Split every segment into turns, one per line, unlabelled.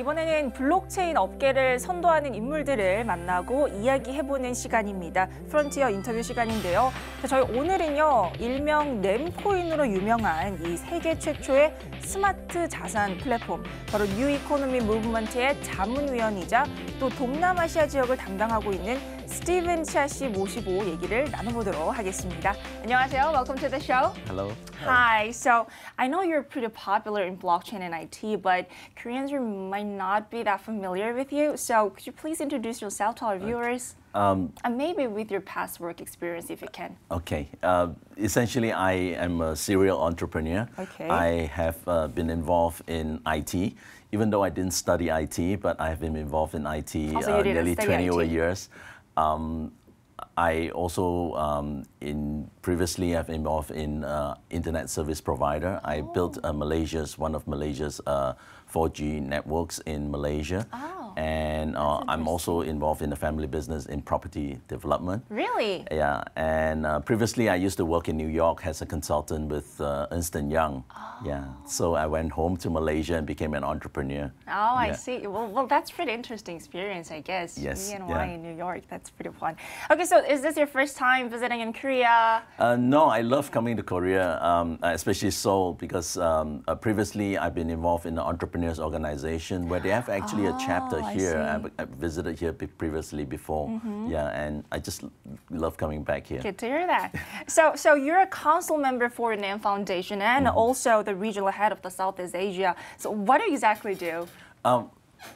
이번에는 블록체인 업계를 선도하는 인물들을 만나고 이야기해보는 시간입니다. 프론티어 인터뷰 시간인데요. 저희 오늘은요, 일명 넴코인으로 유명한 이 세계 최초의 스마트 자산 플랫폼, 바로 뉴 이코노미 무브먼트의 자문위원이자 또 동남아시아 지역을 담당하고 있는 스티븐 차 씨 모시고 얘기를 나눠보도록 하겠습니다. 안녕하세요. Welcome to the show.
Hello.
Hi. So I know you're pretty popular in blockchain and IT, but Koreans might not be that familiar with you. So could you please introduce yourself to our viewers? And maybe with your past work experience, if you can.
Okay. Essentially, I am a serial entrepreneur.
Okay.
I have been involved in IT, even though I didn't study IT, but I have been involved in IT nearly 20 over years. I also previously have involved in internet service provider. I built one of Malaysia's 4G networks in Malaysia. And I'm also involved in the family business in property development.
Really?
Yeah, and previously I used to work in New York as a consultant with Ernst & Young. Yeah, so I went home to Malaysia and became an entrepreneur.
Oh, I see. Well, that's pretty interesting experience, I guess.
Yes.
BNY in New York, that's pretty fun. Okay, so is this your first time visiting in Korea?
No, I love coming to Korea, especially Seoul, because previously I've been involved in the entrepreneurs organization where they have actually a chapter here. I visited here previously before. Yeah, and I just love coming back here.
Good to hear that. So you're a council member for NEM Foundation and also the regional head of the Southeast Asia. So what do you exactly do?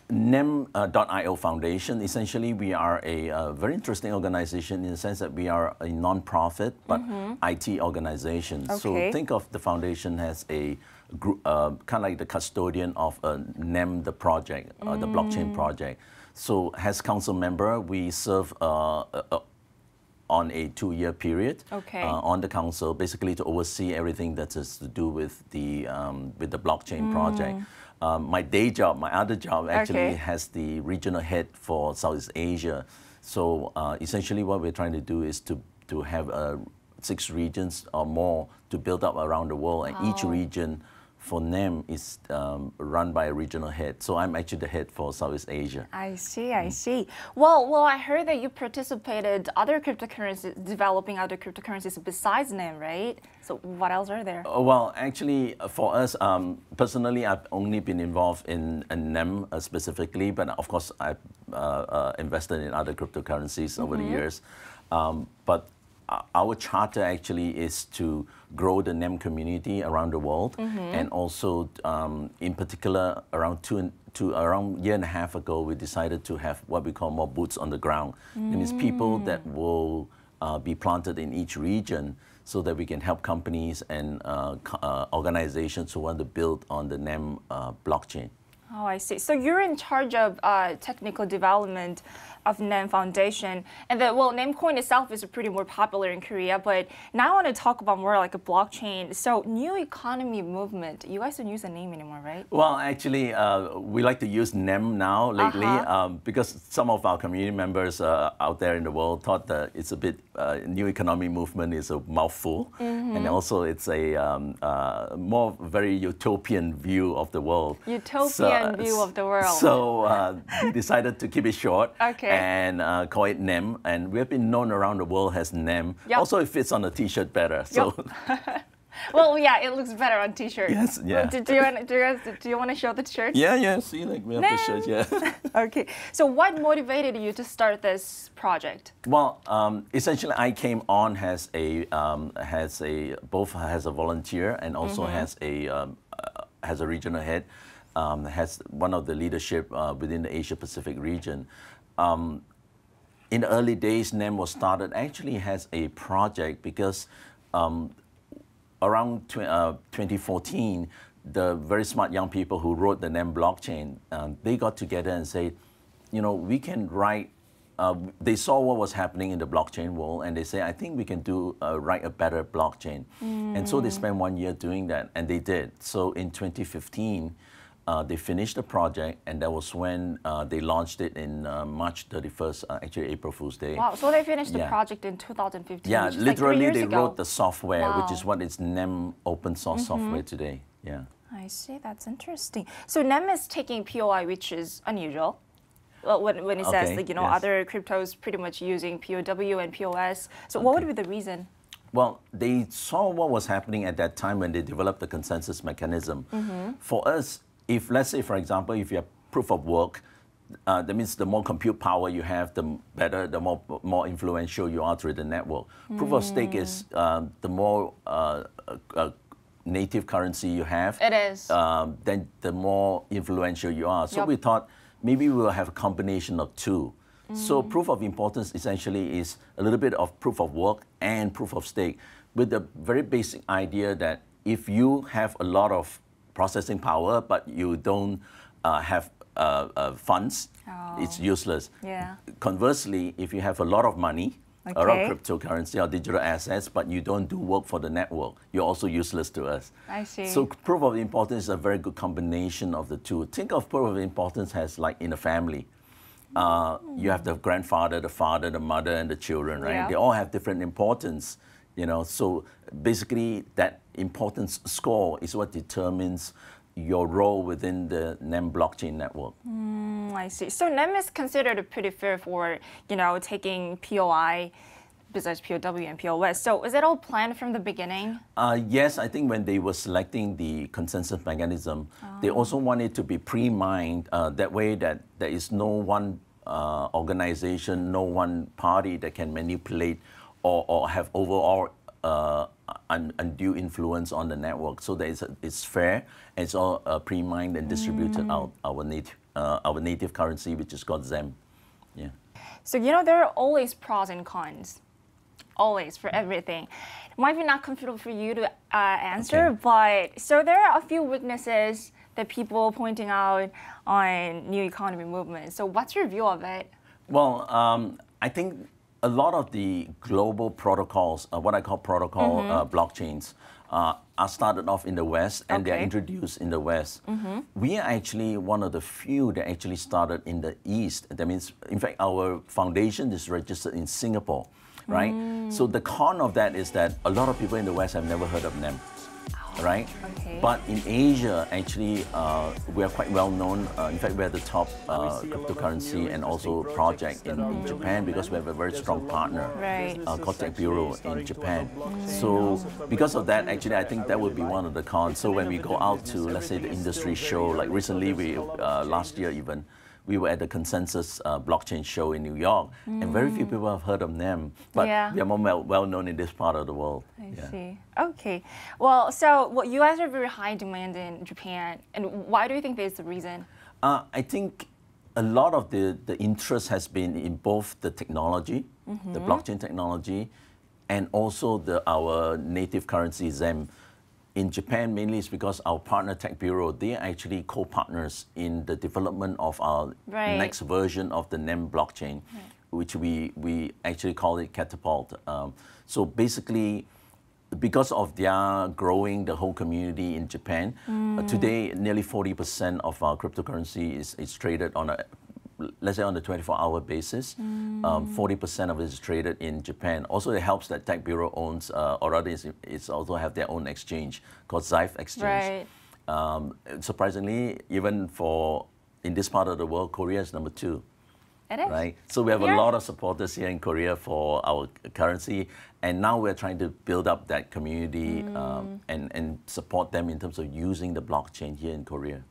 NEM.io Foundation, essentially we are a very interesting organization in the sense that we are a non-profit but IT organization.
Okay.
So think of the foundation as a group, kind of like the custodian of NEM, the project, the blockchain project. So as council member, we serve on a 2-year period on the council, basically to oversee everything that has to do with the blockchain project. My day job, my other job actually has the regional head for Southeast Asia. So essentially what we're trying to do is to have 6 regions or more to build up around the world, and each region for NEM is run by a regional head. So I'm actually the head for Southeast Asia.
I see, I see. Well, I heard that you participated other cryptocurrencies, developing other cryptocurrencies besides NEM, right? So what else are there?
Well, actually, for us, personally, I've only been involved in NEM specifically, but of course, I've invested in other cryptocurrencies over the years. But our charter actually is to grow the NEM community around the world, and also, in particular, around around a year and a half ago, we decided to have what we call more boots on the ground. It means people that will be planted in each region, so that we can help companies and organizations who want to build on the NEM blockchain.
Oh, I see. So you're in charge of technical development of NEM Foundation. And NEM coin itself is pretty more popular in Korea, but now I want to talk about more like a blockchain. So new economy movement, you guys don't use the name anymore, right?
Well, actually, we like to use NEM now lately because some of our community members out there in the world thought that it's a bit, new economy movement is a mouthful. And also it's a more very utopian view of the world.
Utopian view of the world.
So we decided to keep it short.
Okay.
And call it NEM, and we have been known around the world as NEM. Also, it fits on a T-shirt better. So,
well, yeah, it looks better on T-shirts.
Yes, yeah.
Do you want to show the shirts?
Yeah. See, like we have the shirts, yeah.
Okay. So, what motivated you to start this project?
Well, essentially, I came on as both as a volunteer and also as a regional head, has one of the leadership within the Asia Pacific region. In the early days, NEM was started actually as a project because around 2014, the very smart young people who wrote the NEM blockchain, they got together and said, you know, we can write, they saw what was happening in the blockchain world, and they say, I think we can write a better blockchain. And so they spent 1 year doing that, and they did. So in 2015, they finished the project, and that was when they launched it in March 31st, actually April Fool's Day.
Wow, so they finished the project in 2015,
Yeah,
which is
literally
like 3 years
they
ago.
wrote the software, which is what is NEM open source software today. Yeah.
I see. That's interesting. So NEM is taking POI, which is unusual. Well, when it says like,
yes.
other cryptos pretty much using POW and POS. So what would be the reason?
Well, they saw what was happening at that time when they developed the consensus mechanism. For us, if let's say, for example, if you have proof of work, that means the more compute power you have, the better, the more influential you are through the network. Proof of stake is the more native currency you have.
It is.
Then the more influential you are. So we thought maybe we will have a combination of two. So proof of importance essentially is a little bit of proof of work and proof of stake, with the very basic idea that if you have a lot of processing power but you don't have funds, it's useless.
Yeah.
Conversely, if you have a lot of money,
Okay.
around cryptocurrency or digital assets, but you don't do work for the network, you're also useless to us.
I see.
So proof of importance is a very good combination of the two. Think of proof of importance as like in a family. You have the grandfather, the father, the mother, and the children, right?
Yeah.
They all have different importance, So basically, that importance score is what determines your role within the NEM blockchain network.
I see. So NEM is considered pretty fair for, taking POI besides POW and POS. So is it all planned from the beginning?
Yes, I think when they were selecting the consensus mechanism, they also wanted to be pre-mined that way that there is no one organization, no one party that can manipulate or have overall undue influence on the network. So that it's fair, and it's all pre-mined and distributed out our native currency, which is called ZEM. Yeah.
So, there are always pros and cons. Always, for everything. It might be not comfortable for you to answer, but so there are a few weaknesses that people pointing out on new economy movement. So what's your view of it?
Well, I think a lot of the global protocols, what I call protocol blockchains, are started off in the West, and they're introduced in the West. We are actually one of the few that actually started in the East. That means, in fact, our foundation is registered in Singapore, right? So the con of that is that a lot of people in the West have never heard of NEM. Right?
Okay.
But in Asia, actually, we are quite well known. In fact, we are the top cryptocurrency and also project in Japan, because we have a very strong partner called Tech Bureau in Japan. So because of that, actually, I think that would be one of the cons. So when we go out to, let's say, the industry show, like recently, last year even, we were at the Consensus blockchain show in New York, and very few people have heard of NEM, but we are more well known in this part of the world.
I see. Okay. Well, so you guys are very high demand in Japan, and why do you think there's the reason?
I think a lot of the interest has been in both the technology, the blockchain technology, and also our native currency ZEM. In Japan, mainly it's because our partner Tech Bureau, they are actually co-partners in the development of our next version of the NEM blockchain, which we actually call it Catapult. So basically, because of their growing the whole community in Japan, today nearly 40% of our cryptocurrency is traded on let's say on a 24-hour basis. 40% of it is traded in Japan. Also, it helps that Tech Bureau owns, or rather, it's also have their own exchange called Xife Exchange. Surprisingly, even in this part of the world, Korea is number 2.
It is.
Right? So we have a lot of supporters here in Korea for our currency, and now we're trying to build up that community and support them in terms of using the blockchain here in Korea.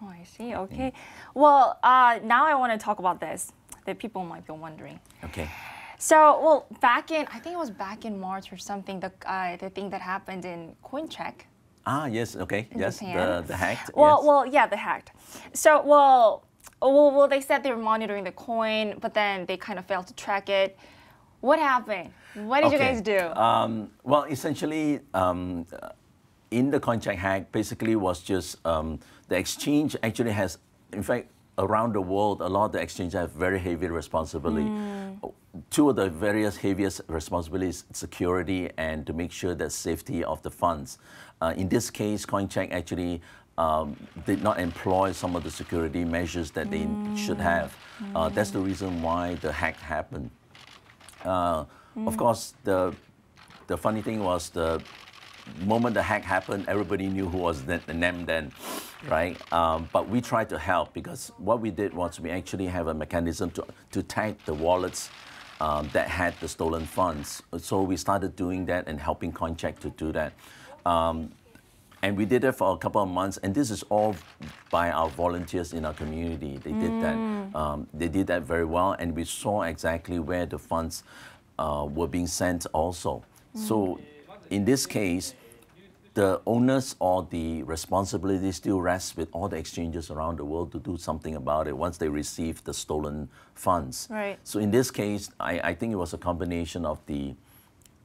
Oh, I see. Okay. Well, now I want to talk about this, that people might be wondering.
Okay.
So, well, I think it was back in March or something, the thing that happened in CoinCheck.
Ah, yes. Okay. Yes.
Japan.
The hacked.
Well, yeah, the hacked. So, well, they said they were monitoring the coin, but then they kind of failed to track it. What happened? What did you guys do?
Well, essentially, in the CoinCheck Hack, basically was just the exchange actually has, in fact, around the world, a lot of the exchanges have very heavy responsibility. Two of the various heaviest responsibilities, security and to make sure that safety of the funds. In this case, CoinCheck actually did not employ some of the security measures that they should have. That's the reason why the hack happened. Of course, the funny thing was moment the hack happened, everybody knew who was the NEM then, right? But we tried to help because what we did was we actually have a mechanism to tag the wallets that had the stolen funds. So we started doing that and helping CoinCheck to do that. And we did it for a couple of months, and this is all by our volunteers in our community. They did that. They did that very well, and we saw exactly where the funds were being sent also. So in this case, the onus or the responsibility still rests with all the exchanges around the world to do something about it once they receive the stolen funds.
Right.
So in this case, I think it was a combination of the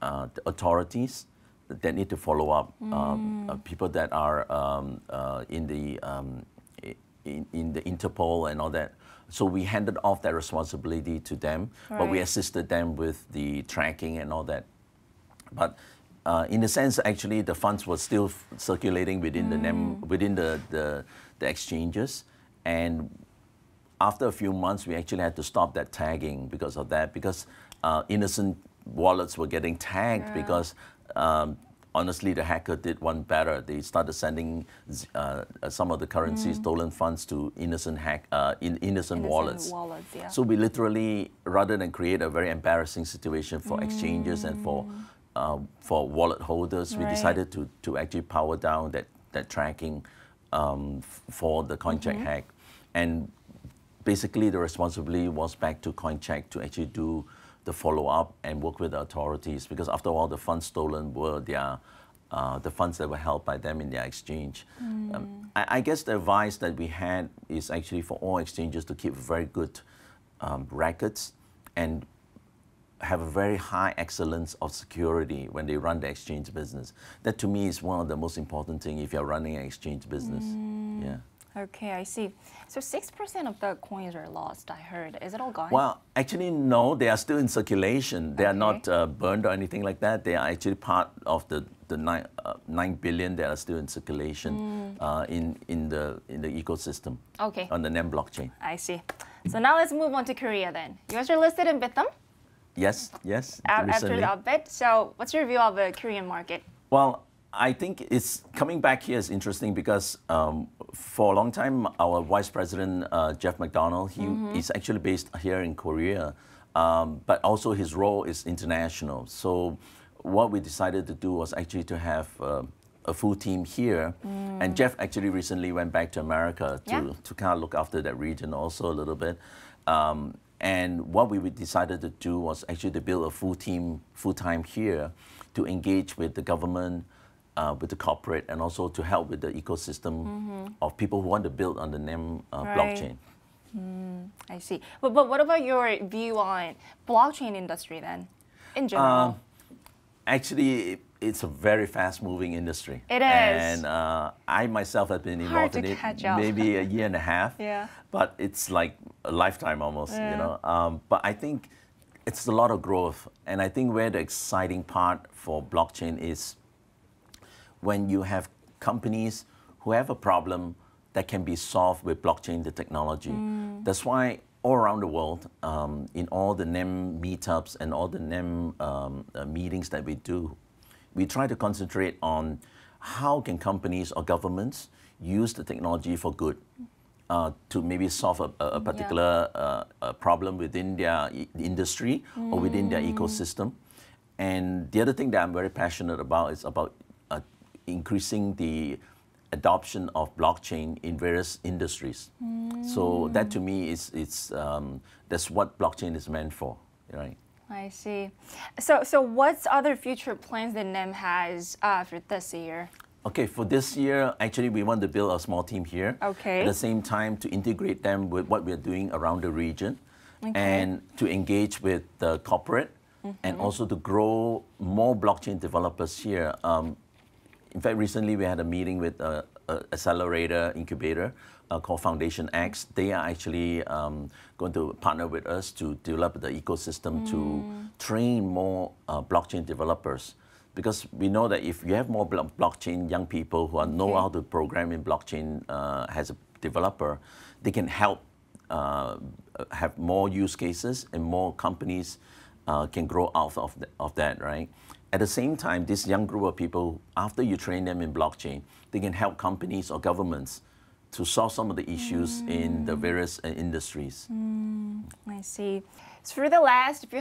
authorities that need to follow up, people that are in the Interpol and all that. So we handed off that responsibility to them, but we assisted them with the tracking and all that. But in a sense, actually, the funds were still circulating within the NEM, within the exchanges. And after a few months, we actually had to stop that tagging because of that, because innocent wallets were getting tagged because honestly, the hacker did one better. They started sending some of the currency stolen funds to innocent wallets.
Yeah.
So we literally, rather than create a very embarrassing situation for exchanges and for wallet holders, we decided to actually power down that tracking for the CoinCheck Hack. And basically, the responsibility was back to CoinCheck to actually do the follow-up and work with the authorities, because after all, the funds stolen were the funds that were held by them in their exchange. I guess the advice that we had is actually for all exchanges to keep very good records and have a very high excellence of security when they run the exchange business. That to me is one of the most important things if you're running an exchange business. Yeah.
Okay, I see. So 6% of the coins are lost, I heard. Is it all gone?
Well, actually, no. They are still in circulation. They are not burned or anything like that. They are actually part of the 9 billion that are still in circulation in the ecosystem.
Okay.
On the NEM blockchain.
I see. So now let's move on to Korea then. You guys are listed in Bithumb?
Yes, yes.
After the update. So what's your view of the Korean market?
Well, I think it's coming back here is interesting because for a long time, our Vice President, Jeff McDonald, he's actually based here in Korea, but also his role is international. So what we decided to do was actually to have a full team here. And Jeff actually recently went back to America to kind of look after that region also a little bit. And what we decided to do was actually to build a full team, full-time here to engage with the government, with the corporate, and also to help with the ecosystem of people who want to build on the NEM blockchain.
I see. But what about your view on blockchain industry then, in general?
Actually, it's a very fast-moving industry.
It is.
And I myself have been involved in it maybe a year and a half. But it's like a lifetime almost, you know. But I think it's a lot of growth. And I think where the exciting part for blockchain is when you have companies who have a problem that can be solved with blockchain, the technology. That's why all around the world, in all the NEM meetups and all the NEM meetings that we do, we try to concentrate on how can companies or governments use the technology for good to maybe solve a particular problem within their industry or within their ecosystem. And the other thing that I'm very passionate about is about increasing the adoption of blockchain in various industries. So that to me is that's what blockchain is meant for, right?
I see. So what's other future plans that NEM has for this year?
Okay, for this year, actually we want to build a small team here.
Okay.
At the same time to integrate them with what we're doing around the region and to engage with the corporate and also to grow more blockchain developers here. In fact, recently we had a meeting with an accelerator incubator called Foundation X. They are actually going to partner with us to develop the ecosystem to train more blockchain developers. Because we know that if you have more blockchain young people who know how to program in blockchain as a developer, they can help have more use cases and more companies can grow out of that, right? At the same time, this young group of people, after you train them in blockchain, they can help companies or governments to solve some of the issues in the various industries.
I see. So for the last, if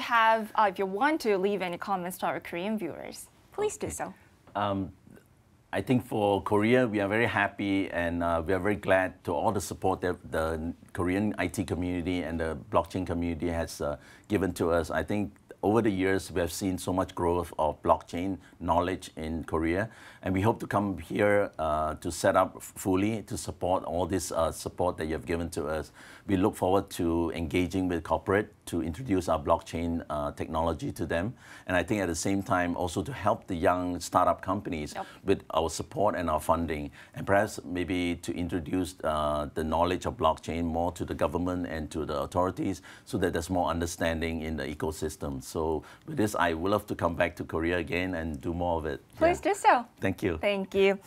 you want to leave any comments to our Korean viewers, please do so.
I think for Korea, we are very happy and we are very glad to all the support that the Korean IT community and the blockchain community has given to us. I think over the years, we have seen so much growth of blockchain knowledge in Korea, and we hope to come here to set up fully to support all this support that you have given to us. We look forward to engaging with corporate to introduce our blockchain technology to them, and I think at the same time also to help the young startup companies with our support and our funding, and perhaps maybe to introduce the knowledge of blockchain more to the government and to the authorities so that there's more understanding in the ecosystem. So with this, I would love to come back to Korea again and do more of it.
Please do so.
Thank you.
Thank you.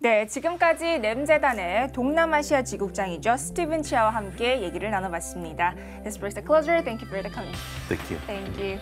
네, 지금까지 넴재단의 동남아시아 지국장이죠. 스티븐 치아와 함께 얘기를 나눠봤습니다. This brings the closure. Thank you for the coming.
Thank you.
Thank you.